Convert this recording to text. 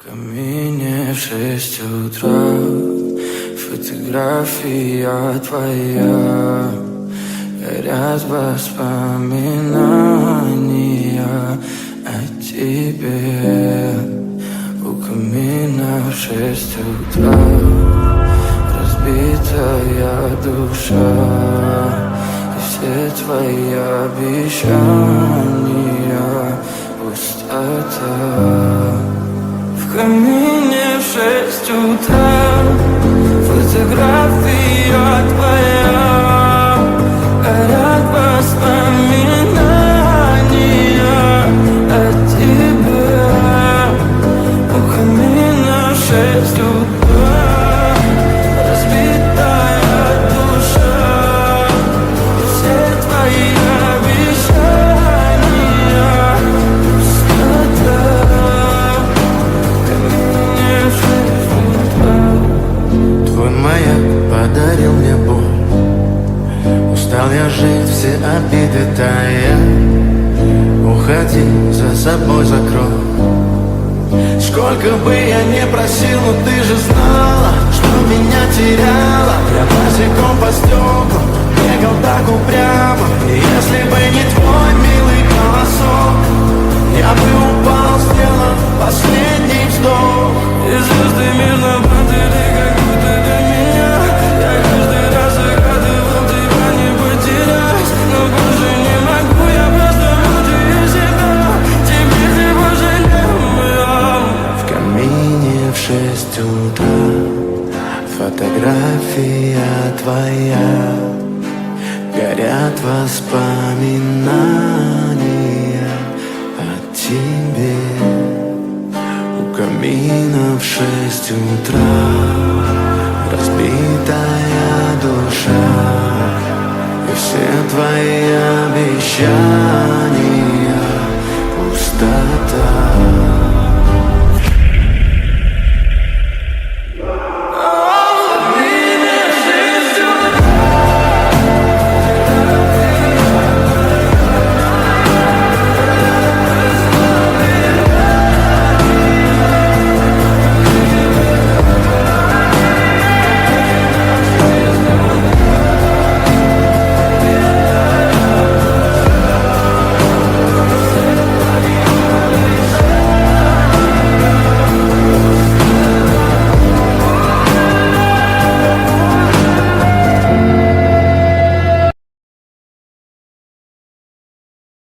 камине в 6 утра фотография твоя, горят воспоминания о тебе. У камина в 6 утра разбитая душа, и все твои обещания пустота. В камине в 6 утра фотография твоя, горят воспоминания о тебе. У камина в 6 утра разбитая душа, и все твои обещания пустота. Твой маяк подарил мне боль, устал я жить, все обиды тая. Уходи, за собой закрой. Сколько бы я не просил, но ты же знала, что меня теряла. Я босиком по стеклам бегал так упрямо, и если бы не твой милый голосок, я бы упал, сделав последний вздох. И звезды мирно падали, как будто до меня. Я каждый раз загадывал тебя не потерять, но больше не могу, я просто мучаю себя. Теперь ты пожалел. В камине в 6 утра фотография твоя, горят воспоминания о тебе. У камина в 6 утра разбитая душа, и все твои обещания пустота.